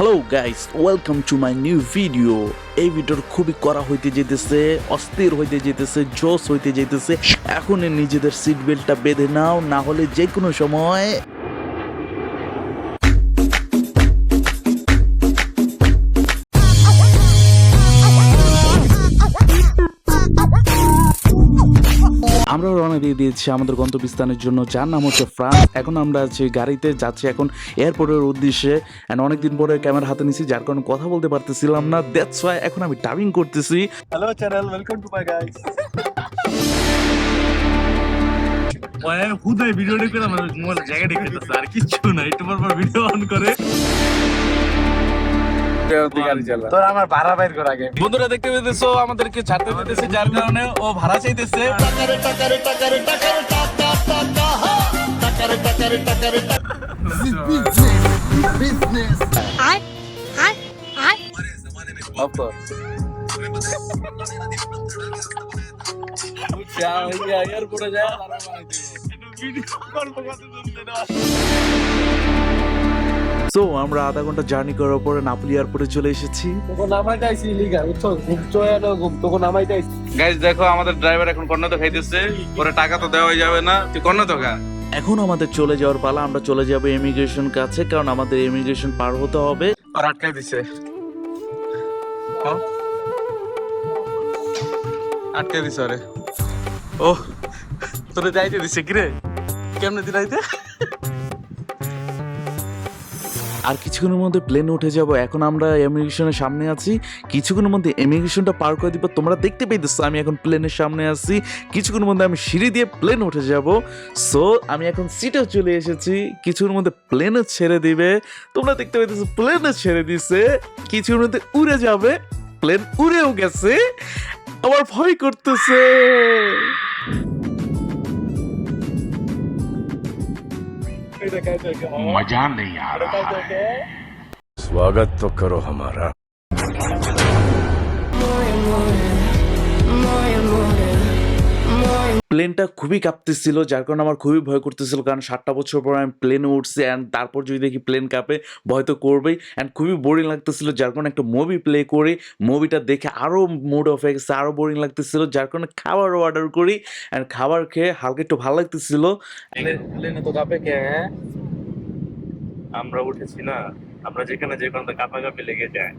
Hello guys, welcome to my new video. এই ভিডিওর খুবই কড়া হইতে যেতেছে, অস্থির হইতে যেতেছে, জোশ হইতে যেতেছে। এখন নিজেদের সিট বেল্টটা বেঁধে নাও, না হলে যে কোনো সময় আমরা রওনা দিয়ে দিয়েছি আমাদের গন্তব্যস্থানের জন্য, যার নাম হচ্ছে ফ্রান্স। এখন আমরা আছি গাড়িতে, যাচ্ছি এখন এয়ারপোর্টের উদ্দেশ্যে। অ্যান্ড অনেকদিন পরে ক্যামেরা হাতে নিছি, যার কারণে কথা বলতে পারতেছিলাম না। দ্যাটস ওয়াই এখন আমি ডাবিং করতেছি। Hello channel, welcome to my guys. হুদাই ভিডিও দেখে আমার মোবাইলে জায়গা দেখতেছে, আর কিচ্ছু না। একটু পর ভিডিও অন করে তোর আমার ভাড়া বাইর কর আগে। বন্ধুরা দেখতে পেতেছো আমাদেরকে ছাড়তে দিতেছে, যার কারণে ও ভাড়া চাইতেছে। সো আমরা আধা ঘন্টা জার্নি করার পরে নাপোলি এয়ারপোর্টে চলে এসেছি। গাইস দেখো, আমাদের ড্রাইভার এখন কর্ণাটক খাইতেছে, পরে টাকা তো দেওয়াই যাবে না। তুই কর্ণাটক খা। এখন আমাদের চলে যাওয়ার পালা। আমরা চলে যাবো ইমিগ্রেশন কাছে, কারণ আমাদের ইমিগ্রেশন পার হতে হবে। আর আটকাই দিছে, আটকাই দিছে। আরে ও তোরে যাইতে দিছে কিরে? কেমনে দিলাইতে? আর কিছুক্ষণের মধ্যে প্লেন উঠে যাব। এখন আমরা ইমিগ্রেশনের সামনে আছি, কিছুক্ষণের মধ্যে ইমিগ্রেশনটা পার করে দিব। তোমরা দেখতে পেয়েছো আমি এখন প্লেনের সামনে আছি, কিছুক্ষণের মধ্যে আমি সিঁড়ি দিয়ে প্লেন উঠে যাব। সো আমি এখন সিটেও চলে এসেছি, কিছুক্ষণের মধ্যে প্লেনে ছেড়ে দিবে। তোমরা দেখতে পেয়েছো প্লেনে ছেড়ে দিছে, কিছুক্ষণের মধ্যে উড়ে যাবে। প্লেন উড়েও গেছে, আমার ভয় করতেছে। मजा नहीं आ रहा है। स्वागत तो करो हमारा। প্লেনটা খুবই কাঁপতেছিল, যার কারণে আমার খুবই ভয় করতেছিল, কারণ 7টা বছর পর আমি প্লেনে উঠছি। অ্যান্ড তারপর যদি দেখি প্লেন কাঁপে, ভয় তো করবেই। অ্যান্ড খুবই বোরিং লাগতেছিল, যার কারণে একটা মুভি প্লে করি। মুভিটা দেখে আরও মুড অফ হয়ে গেছে, আরও বোরিং লাগতেছিল, যার কারণে খাবার অর্ডার করি। অ্যান্ড খাবার খেয়ে হালকা একটু ভালো লাগতেছিল। প্লেনে তো কাঁপে কে? আমরা উঠেছি না, আমরা যেখানে যে কোনো কাঁপাকাঁপি লেগে যায়।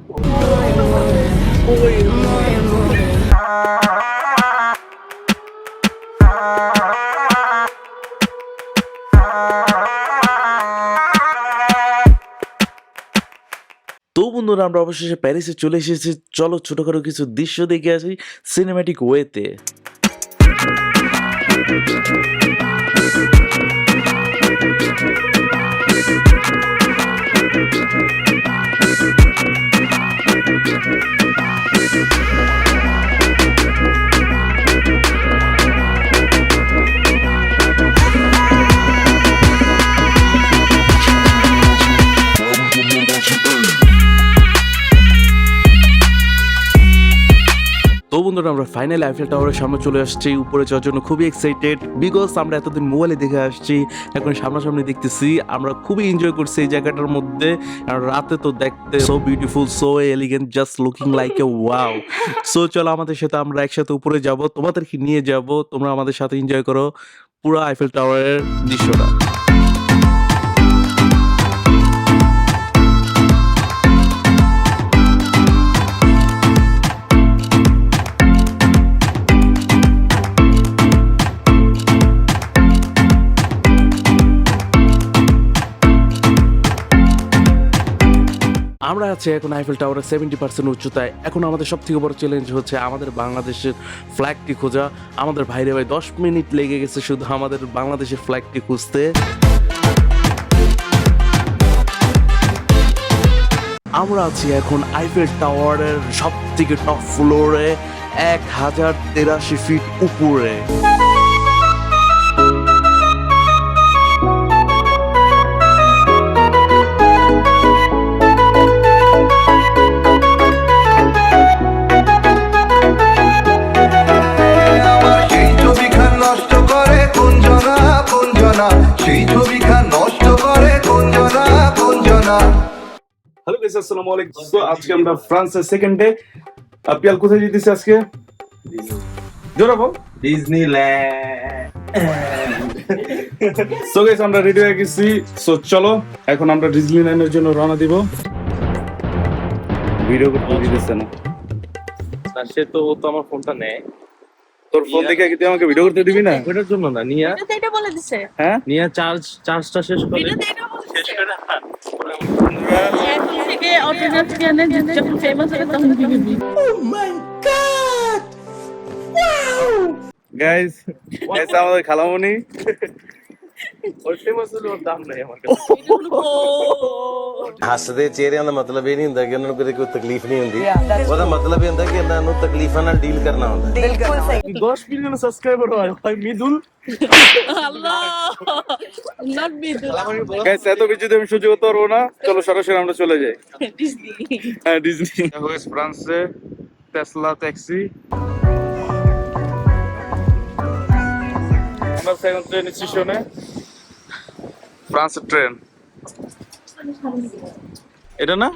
তো বন্ধুরা, আমরা অবশেষে প্যারিসে চলে এসেছি। চলো ছোটখাটো কিছু দৃশ্য দেখে আসি সিনেম্যাটিক ওয়েতে। তো বন্ধুরা, আমরা ফাইনালি আইফেল টাওয়ারের সামনে চলে আসছি। উপরে যাওয়ার জন্য খুবই এক্সাইটেড, বিকজ আমরা এতদিন মোবাইলে দেখে আসছি, এখন সামনাসামনি দেখতেছি। আমরা খুবই এনজয় করছি এই জায়গাটার মধ্যে। আর রাতে তো দেখতে so beautiful, so elegant, just looking like a wow. So চলো আমাদের সাথে, আমরা একসাথে উপরে যাব, তোমাদেরকে নিয়ে যাব, তোমরা আমাদের সাথে এনজয় করো পুরো আইফেল টাওয়ারের দৃশ্যটা। আমরা আছি এখন আইফেল টাওয়ারের 70% উচ্চতায়। এখন আমাদের সব থেকে বড় চ্যালেঞ্জ হচ্ছে আমাদের বাংলাদেশের ফ্ল্যাগটি খোঁজা। আমাদের ভাই 10 মিনিট লেগে গেছে শুধু আমাদের বাংলাদেশের ফ্ল্যাগটি খুঁজতে। আমরা আছি এখন আইফেল টাওয়ারের সব থেকে টপ ফ্লোরে, 1083 ফিট উপরে। সেই ছবিখান নষ্ট করে কোন জনা। হ্যালো গাইস আসসালামু আলাইকুম। সো আজকে আমরা ফ্রান্সের সেকেন্ড ডে। পিয়াল কোথায় যেতেছি আজকে? জোরে বল। ডিজনিল্যান্ড। সো গাইস আমরা রেডি হয়ে গেছি। সো চলো এখন আমরা ডিজনিল্যান্ডের জন্য রওনা দিব। ভিডিও করতে দিতেছে না। সে তো ও তো আমার ফোনটা নেয়। তোর ফোন দেখে কি তুই আমাকে ভিডিও করতে দিবি না? ওটার জন্য না, নিয়া ভিডিওতে এটা বলে দিছে হ্যাঁ নিয়া চার্জটা শেষ করে ভিডিওতে এটা বলে দিছে এখন থেকে অটোগ্রাফ চ্যানেল যখন ফেমাস হবে তখন দিবি গাইস আমাদের খালামণি ওর ফেমাস হলে ওর দাম নাই আমার কাছে। ਹੱਸਦੇ ਚਿਹਰਿਆਂ ਦਾ ਮਤਲਬ ਇਹ ਨਹੀਂ ਹੁੰਦਾ ਕਿ ਉਹਨਾਂ ਨੂੰ ਕਦੇ ਕੋਈ ਤਕਲੀਫ ਨਹੀਂ ਹੁੰਦੀ ਉਹਦਾ ਮਤਲਬ ਇਹ ਹੁੰਦਾ ਕਿ ਇਹਨਾਂ ਨੂੰ ਤਕਲੀਫਾਂ ਨਾਲ ਡੀਲ ਕਰਨਾ ਹੁੰਦਾ 10 মিলিয়ন সাবস্ক্রাইবার হয় ভাই মিদুল। আল্লাহ নট বিদু গাইস এত কিছু আমি সহ্য করতে পারবো না, চলো সরাসরি আমরা চলে যাই। ডিজনি হ্যাঁ ডিজনি ফ্রান্সে টেসলা ট্যাক্সি। আমরা সেকেন্ড ট্রেন স্টেশনে, ফ্রান্সের ট্রেন এটা না?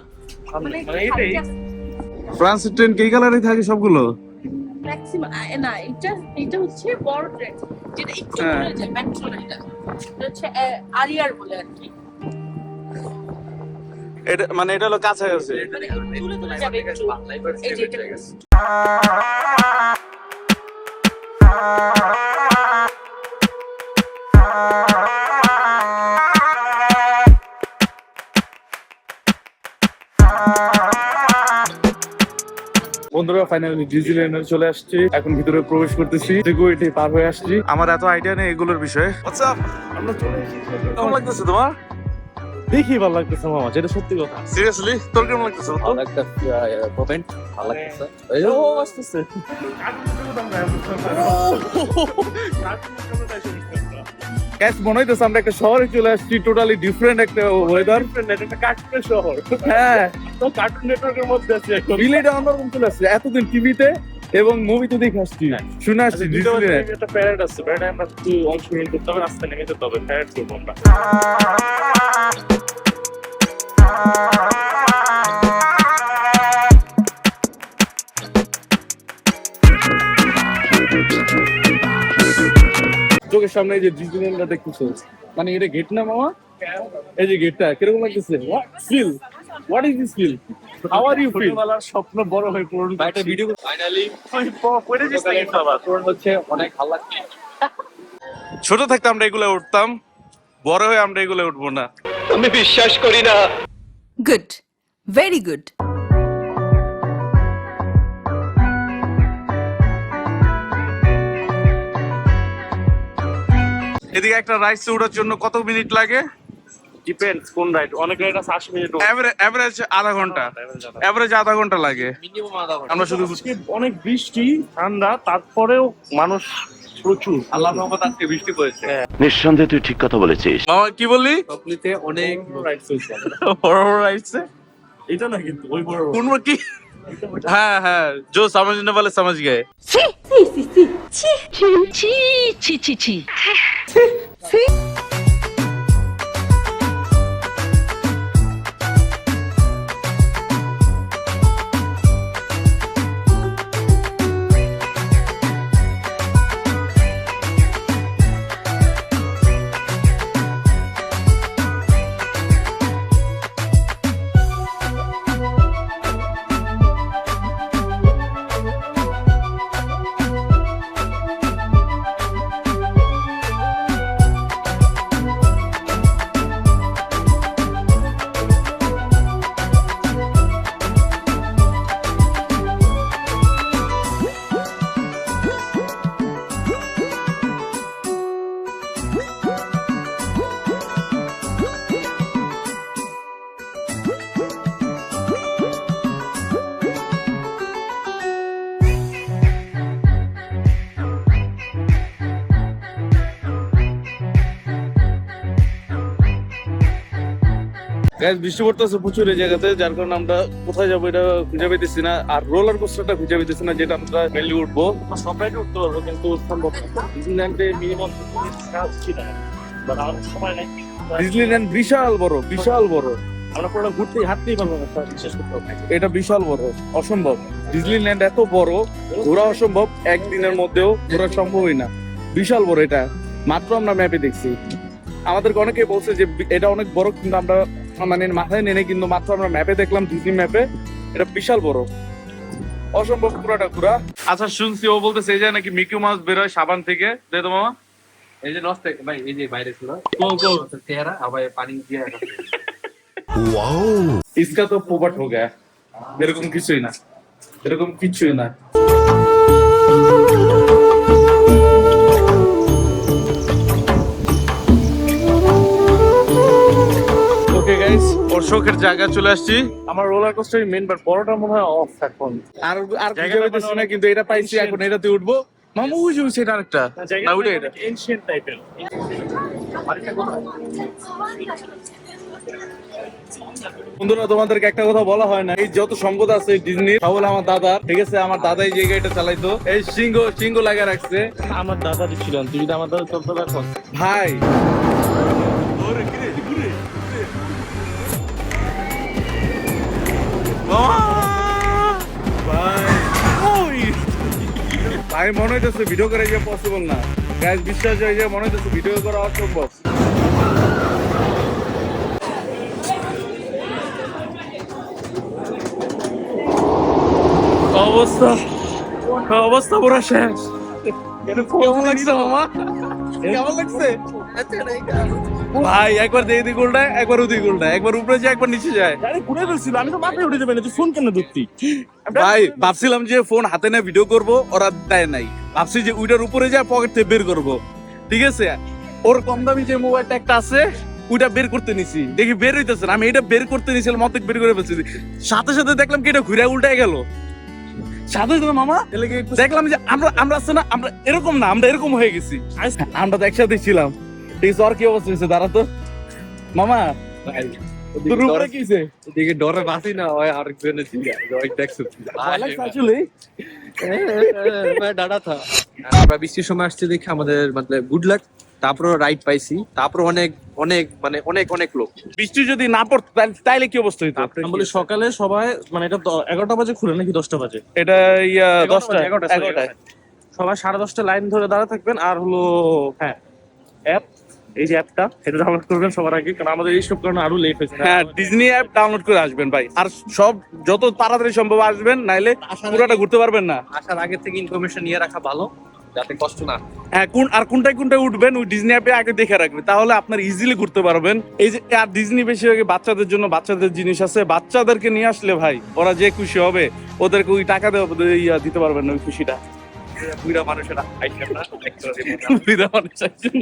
মানে এটাই ফ্রান্সের ট্রেন কি কালারে থাকে সবগুলো? ম্যাক্সিমাম না এটা হচ্ছে বড় ট্রেন যেটা একটু হ্যাঁ। দূরে যায় মেট্রো না এটা হচ্ছে আরিয়ার বলে আর কি এটা মানে এটা হলো কাছাকাছি। মানে দূরে দূরে যাবে একটু এই যে এটা বন্ধুরা ফাইনালি ডিজনিল্যান্ডে চলে আসছি, এখন ভিতরে প্রবেশ করতেছি, সিকিউরিটি পার হয়ে আসছি। আমার এত আইডিয়া নেই এগুলোর বিষয়ে। হোয়াটসঅ্যাপ আমরা চলে এসেছি। কেমন লাগতেছে তোমার? দেখি ভালো লাগতেছে মামা, যেটা সত্যি কথা। সিরিয়াসলি তোর কেমন লাগতেছে? ভালো একটা কমেন্ট ভালো লাগতেছে। ও আসতেছে গ্যাস মনে হইতেছে আমরা একটা শহরে চলে আসছি, টোটালি ডিফারেন্ট একটা ওয়েদার। একটা কার্টুনের শহর, হ্যাঁ তো কার্টুন নেটওয়ার্কের মধ্যে আছে এখন। বিলেটা অন্যরকম চলে আসছে, এতদিন টিভিতে এবং মুভিতে দেখে আসছি, শুনে আসছি ডিজনিল্যান্ড। একটা প্যারেড আছে, প্যারেডে আমরা একটু অংশগ্রহণ করতে হবে, রাস্তায় নেমে যেতে হবে, প্যারেড করবো আমরা। চোখের সামনে এই যে ডিজনিল্যান্ডটা দেখতেছো, মানে এটা গেট না মামা? এই যে গেটটা কিরকম লাগতেছে? Feel what is this feel? How are you feel? ছোটবেলার স্বপ্ন বড় হয়ে পূরণ করছি। একটা ভিডিও ফাইনালি পড়ে যাচ্ছে কিন্তু আবার পূরণ হচ্ছে, অনেক ভালো লাগছে। ছোট থাকতে আমরা এগুলো উঠতাম, বড় হয়ে আমরা এগুলো উঠবো না। Good. Very good. এদিকে একটা রাইডসে ওঠার জন্য কত মিনিট লাগে? ডিপেন্ডস কোন রাইড, অনেক রাইড আছে 80 মিনিট, এভারেজ আধা ঘন্টা, এভারেজ আধা ঘন্টা লাগে। মিনিমাম আধা ঘন্টা। আমরা শুধু আজকে অনেক বৃষ্টি ঠান্ডা, তারপরেও মানুষ প্রচুর। আল্লাহ রহমত আজকে বৃষ্টি পড়েছে। নিঃসন্দেহে তুই ঠিক কথা বলেছিস। মামা কি বললি? সবলিতে অনেক রাইড চলছে। বড় বড় রাইডসে এটা না কিন্তু ওই বড় কোন কি? হ্যাঁ হ্যাঁ, जो समझने वाले समझ गए। গাইস বৃষ্টি পড়তেছে প্রচুর এই জায়গাতে, যার কারণে আমরা কোথায় যাবো এটা খুঁজে পেতেছি না, আর রোলার কোস্টারটা খুঁজে পেতেছি না যেটা আমরা মেনলি উঠবো। সব রাইডে উঠতে পারবো কিন্তু সম্ভব না। ডিজনিল্যান্ডে মিনিমাম কাজ ছিল না, বাট আমার সময় নাই। ডিজনিল্যান্ড বিশাল বড়, বিশাল বড়। আমরা পুরো ঘুরতে হাঁটতেই পারবো না স্যার, বিশেষ করতে হবে। এটা বিশাল বড়, অসম্ভব। ডিজনিল্যান্ড এত বড়, ঘোরা অসম্ভব, একদিনের মধ্যেও ঘোরা সম্ভবই না। বিশাল বড় এটা, মাত্র আমরা ম্যাপে দেখছি। আমাদেরকে অনেকে বলছে যে এটা অনেক বড়, কিন্তু আমরা মানে মাথায় নেই, কিন্তু মাত্র আমরা ম্যাপে দেখলাম, ডিজনি ম্যাপে। এটা বিশাল বড়, অসম্ভব পুরাটা ঘোরা। আচ্ছা শুনছি ও বলতেছে এই যে নাকি মিকি মাউস বেরোয় সাবান থেকে, দে তো মামা। এই যে নষ্ট ভাই, এই যে বাইরে ছিল চেহারা আবার পানি দিয়ে इसका तो पोपट हो गया, এরকম কিছুই না, এরকম কিছুই না। ওকে গাইস, ওর শখের জায়গায় চলে আসছি। আমার রোলার কোস্টারই মেন, বাট বড়টা মনে হয় অফ এখন। আর খুঁজে পেতেছি না, কিন্তু এটা পাইছি, এখন এটাতে উঠবো। মামা ওই যে সেটা আরেকটা, না ওইটা এটা এনশিয়েন্ট টাইপের। বন্ধুরা তোমাদেরকে একটা কথা বলা হয় না, এই যত সম্পদ আছে ডিজনি সব আমার দাদা, ঠিক আছে? আমার দাদা এই জায়গাটা চালাইতো, এই সিংহ লাগা রাখছে। আমার দাদারই ছিল, তুই যদি আমার দাদা চলতে রাখো ভাই। ভাই মনে হইতেছে ভিডিও করা যে পসিবল না, গাইস বিশ্বাস হয় যে মনে হইতেছে ভিডিও করা অসম্ভব। অবস্থা পুরো শেষ। কেমন লাগছে মামা? কেমন লাগছে ভাই? একবার এদিক উল্টায়, একবার ওদিক উল্টায়, একবার উপরে যায়, একবার নিচে যায়। আরে ঘুরে ফেলছিল, আমি তো মাথায় উঠে যাবে না, তুই ফোন কেন ধরতি? ভাই ভাবছিলাম যে ফোন হাতে নিয়ে ভিডিও করব, ওরা দেয় নাই। ভাবছি যে ওইটার উপরে যায় পকেট থেকে বের করব, ঠিক আছে? ওর কম দামি যে মোবাইলটা একটা আছে ওইটা বের করতে নিছি, দেখি বের হইতেছে না। আমি এটা বের করতে নিছিলাম, অর্ধেক বের করে ফেলছি। সাথে সাথে দেখলাম কি এটা ঘুরে উল্টায় গেল। সাথে সাথে মামা দেখলাম যে আমরা আছে না, আমরা এরকম না, আমরা এরকম হয়ে গেছি। আমরা তো একসাথে ছিলাম, ঠিক আছে? আর কি অবস্থা হয়েছে দাঁড়া তো মামা, তোর উপরে কি হয়েছে? এদিকে ডরে বাসি না হয় আরেকজনের ছিল ওই দেখছো আসলে ডাটা থা। আমরা বৃষ্টির সময় আসছে দেখে আমাদের মানে গুড লাক, তারপরে রাইড পাইছি, তারপরে অনেক অনেক মানে অনেক অনেক লোক। বৃষ্টি যদি না পড়তো তাইলে কি অবস্থা হইতো? আমি বলি সকালে সবাই মানে এটা 11টা বাজে খুলে নাকি 10টা বাজে? এটা 10টা 11টায় সবাই 10:30 লাইন ধরে দাঁড়া থাকবেন। আর হলো হ্যাঁ অ্যাপ, এই যে অ্যাপটা এটা ডাউনলোড করবেন সবার আগে, কারণ আমাদের এইসব কারণে আরো লেট হয়েছে। হ্যাঁ, ডিজনি অ্যাপ ডাউনলোড করে আসবেন ভাই, আর সব যত তাড়াতাড়ি সম্ভব আসবেন, নাইলে পুরোটা ঘুরতে পারবেন না। আসার আগে থেকে ইনফরমেশন নিয়ে রাখা ভালো, যাতে কষ্ট না। হ্যাঁ, কোনটায় উঠবেন ওই ডিজনি অ্যাপে আগে দেখে রাখবেন, তাহলে আপনার ইজিলি ঘুরতে পারবেন। এই যে আর ডিজনি বেশিরভাগ বাচ্চাদের জন্য, বাচ্চাদের জিনিস আছে, বাচ্চাদেরকে নিয়ে আসলে ভাই ওরা যে খুশি হবে, ওদেরকে ওই টাকা দিতে পারবেন না, ওই খুশিটা। বুড়া মানুষেরা আইটেম না বুড়া মানুষ আইটেম।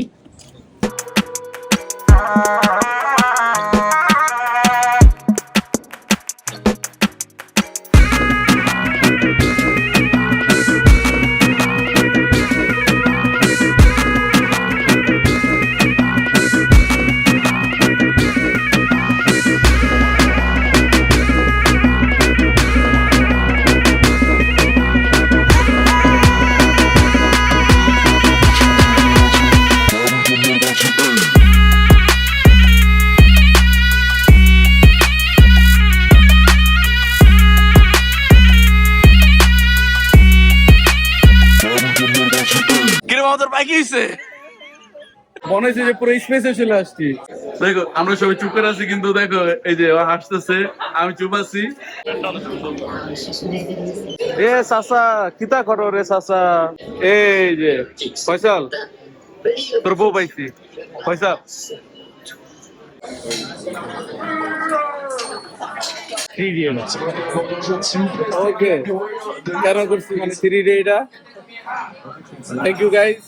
মনে হচ্ছে যে পুরো স্পেসে চলে আসছি। দেখো আমরা সবাই চুপ করে আছি, কিন্তু দেখো এই যে হাসতেছে, আমি চুপ আছি। এ চাচা কিতা করো রে চাচা? এই যে ফয়সাল, তোর বউ পাইছি। ফয়সাল ওকে, কেন করছি মানে 3D এটা। Thank you guys.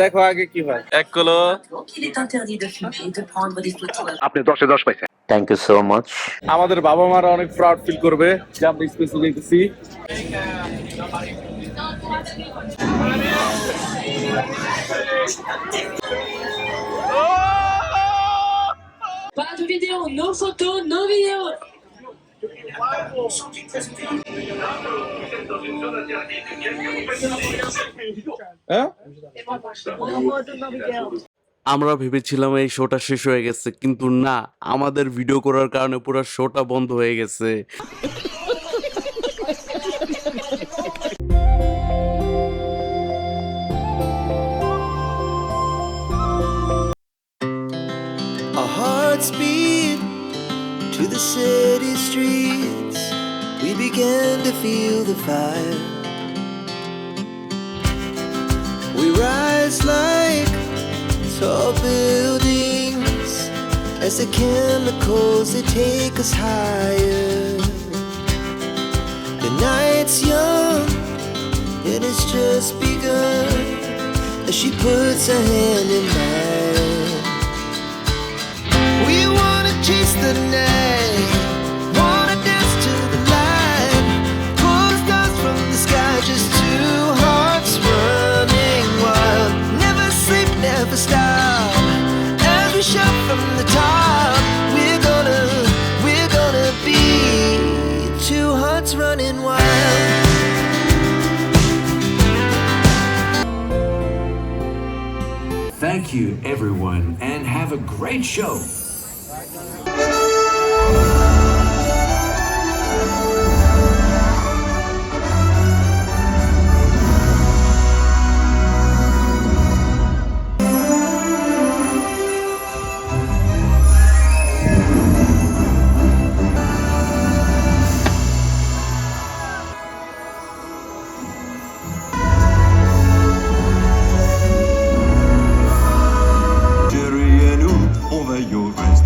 দেখো আগে কি হয়। এক কলো আপনি 10-এ 10 পাইছেন। Thank you so much. আমাদের বাবা মারা অনেক প্রাউড ফিল করবে যে আমরা স্পেসে যেতেছি। Pas de vidéo, no photos, no vidéo. হ্যাঁ, No photo, no vidéo. আমরা ভেবেছিলাম এই শোটা শেষ হয়ে গেছে, কিন্তু না, আমাদের ভিডিও করার কারণে পুরো শোটা বন্ধ হয়ে গেছে। Our hearts beat to the city streets. We began to feel the fire. We rise like tall buildings as the chemicals they take us higher. The night's young and it's just begun as she puts her hand in mine. We wanna chase the night, wanna dance to the light, pull stars from the sky, just two hearts running wild. Never sleep, never stop, as we shout from the top. We're gonna be two hearts running wild. Thank you, everyone, and have a great show. Jerry et nous, on veille au reste.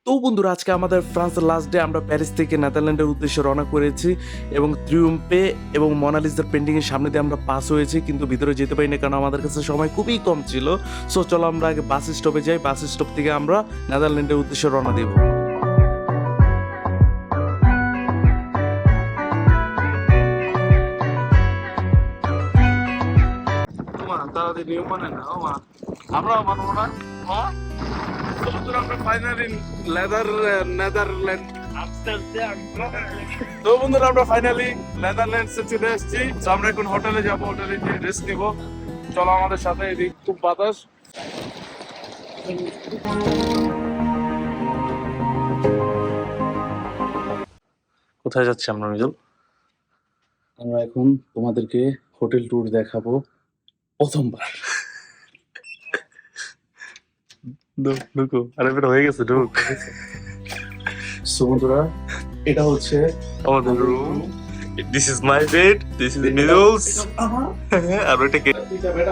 তো বন্ধুরা, আজকে আমাদের ফ্রান্সের last day. আমরা Paris থেকে নেদারল্যান্ডের উদ্দেশ্যে রওনা করেছি এবং ট্রিউম্পে এবং মোনালিসার পেন্টিংয়ের সামনে দিয়ে আমরা পাস হয়েছি, কিন্তু ভিতরে যেতে পারি না কারণ আমাদের কাছে সময় খুবই কম ছিল। সো চলো আমরা আগে বাস স্টপে যাই, বাস স্টপ থেকে আমরা নেদারল্যান্ডের উদ্দেশ্যে রওনা দেব। আমরা মানবো না। আমরা ফাইনালি নেদারল্যান্ড তো বন্ধুরা, আমরা ফাইনালি নেদারল্যান্ডসে চলে এসেছি। তো আমরা এখন হোটেলে যাবো, হোটেলে গিয়ে রেস্ট নিব। চলো আমাদের সাথে, এদিক খুব বাতাস। কোথায় যাচ্ছি আমরা মিজুল? আমরা এখন তোমাদেরকে হোটেল ট্যুর দেখাবো প্রথমবার। ঢুকো, আরে বের হয়ে গেছে, ঢুক। সো বন্ধুরা, এটা হচ্ছে আমাদের room. This is my bed, this is মিজুলস। আর ওইটা কে?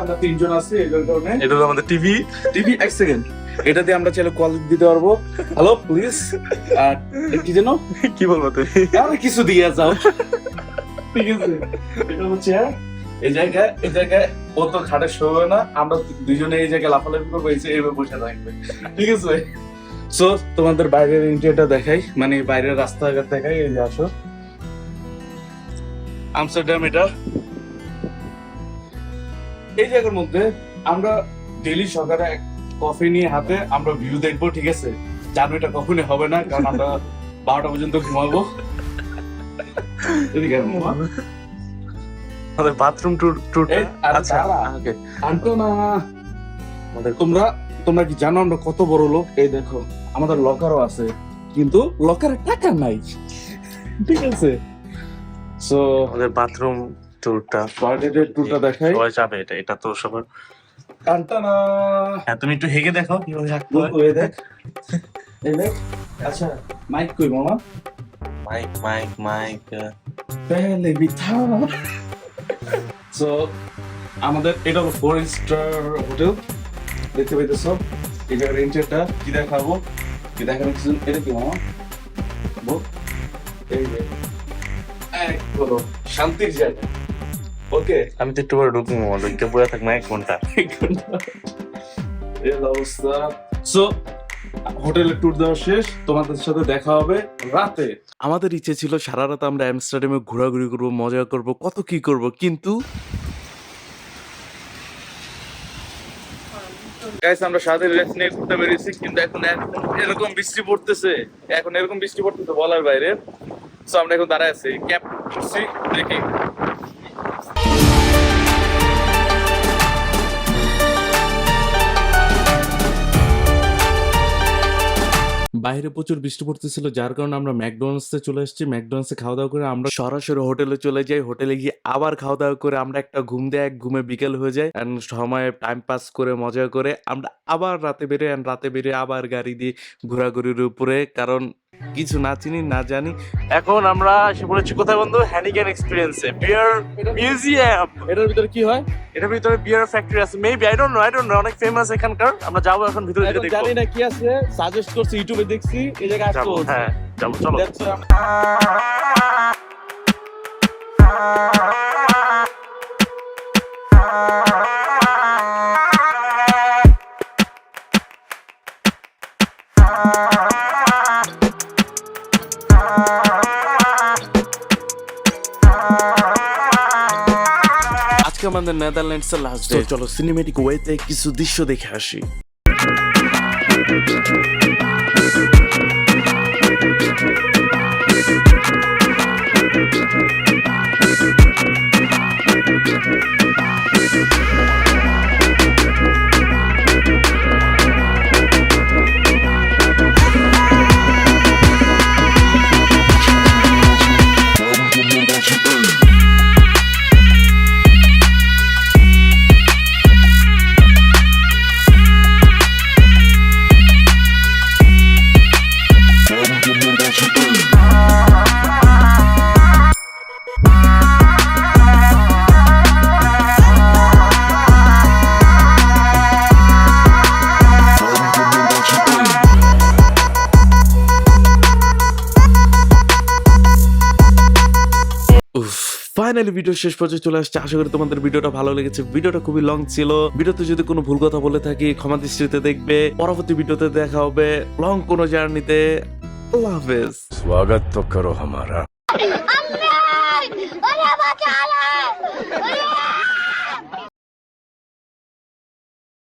আমরা তিনজন আছি, এই কারণে এটা হলো আমাদের টিভি। টিভি। এক সেকেন্ড, এটা দিয়ে আমরা চাইলে কল দিতে পারবো। হ্যালো প্লিজ, আর কি যেন কি বলবো তুই? আরে কিছু দিয়ে যাও। ঠিক আছে, এটা হচ্ছে এই জায়গায় ও তো খাটে শোবে না, আমরা দুজনে এই জায়গায় লাফালাফি করবো, এইভাবে বসে থাকবে। ঠিক আছে, সো তোমাদের বাইরের ইন্টেরিয়রটা দেখাই, মানে বাইরের রাস্তাঘাট দেখাই। এই যে আসো, আমস্টারডাম এটা। এই জায়গার মধ্যে আমরা ডেইলি সকালে কফি নিয়ে হাতে আমরা ভিউ দেখবো। ঠিক আছে, জানো এটা কখনই হবে না কারণ আমরা 12টা পর্যন্ত ঘুমাবো। এদিকে ঘুমা। আমাদের বাথরুম ট্যুর। আচ্ছা, ওকে। আনতো না, তোমরা কি জানো আমরা কত বড় লোক? এই দেখো, আমাদের লকারও আছে, কিন্তু লকারে টাকা নাই। ঠিক আছে, সো আমাদের বাথরুম ট্যুরটা, ট্যুরটা দেখাই। সবাই যাবে, এটা তো সবার। আনতো না। হ্যাঁ, তুমি একটু হেগে দেখো কিভাবে থাকতে হয়। এই দেখ, এই দেখ। আচ্ছা, মাইক কই মামা? মাইক পেলে বিথা। সো আমাদের এটা হলো 4 স্টার হোটেল, দেখতে পাইতেছো। এই জায়গার ইন্টেরিয়রটা কি দেখাবো, কি দেখানো কিছু। এটা কি মামা? বল। এই যে একদম শান্তির জায়গা। ওকে, আমি তো একটু পরে ঢুকবো, ওইটা বয়ে থাকবো 1 ঘন্টা। এই অবস্থা। সো হোটেলের ট্যুর দেওয়া শেষ, তোমাদের সাথে দেখা হবে রাতে। আমাদের ইচ্ছে ছিল সারা রাত আমরা অ্যামস্টারডামে ঘোরাঘুরি করব, মজা করব, কত কি করব, কিন্তু গাইস আমরা সাথে রেস্ট নিয়ে ঘুরতে বেরিয়েছি, কিন্তু এখন এরকম বৃষ্টি পড়তেছে, বলার বাইরে। সো আমরা এখন দাঁড়ায় আছি, ক্যাম্প করছি, দেখি। বাইরে প্রচুর বৃষ্টি পড়তেছিল, যার কারণে আমরা ম্যাকডোনাল্ডসে চলে এসেছি। ম্যাকডোনাল্ডসে খাওয়া দাওয়া করে আমরা সরাসরি হোটেলে চলে যাই। হোটেলে গিয়ে আবার খাওয়া দাওয়া করে আমরা একটা ঘুম দেয়, এক ঘুমে বিকেল হয়ে যায়। অ্যান্ড সময় টাইম পাস করে মজা করে আমরা আবার রাতে বেরোই। অ্যান্ড রাতে বেরিয়ে আবার গাড়ি দিয়ে ঘোরাঘুরির উপরে, কারণ কিছু না চিনি না জানি। এখন আমরা এসে পড়েছি কোথায় বন্ধু? হ্যানিগ্যান এক্সপেরিয়েন্সে, বিয়ার মিউজিয়াম। এটার ভিতরে কি হয়? এটার ভিতরে বিয়ার ফ্যাক্টরি আছে, মেবি, আই ডোন্ট নো, অনেক ফেমাস এখানকার। আমরা যাবো এখন ভিতরে, এখন জানি না কি আছে, সাজেস্ট করছি, ইউটিউবে দেখছি, এই জায়গায় আসতে বলছে। হ্যাঁ যাবো, চলো। That's why আমরা- আজকে আমাদের নেদারল্যান্ডসের লাস্ট ডে। চলো সিনেমেটিক ওয়েতে কিছু দৃশ্য দেখে আসি। ফাইনালি ভিডিও শেষ পর্যন্ত চলে আসছে। আশা করি তোমাদের ভিডিওটা ভালো লেগেছে। ভিডিওটা খুবই লং ছিল। ভিডিওতে যদি কোনো ভুল কথা বলে থাকি ক্ষমা দৃষ্টিতে দেখবে। পরবর্তী ভিডিওতে দেখা হবে লং কোনো জার্নিতে। আল্লাহ হাফেজ। स्वागत तो करो हमारा। अरे बचा लो! अरे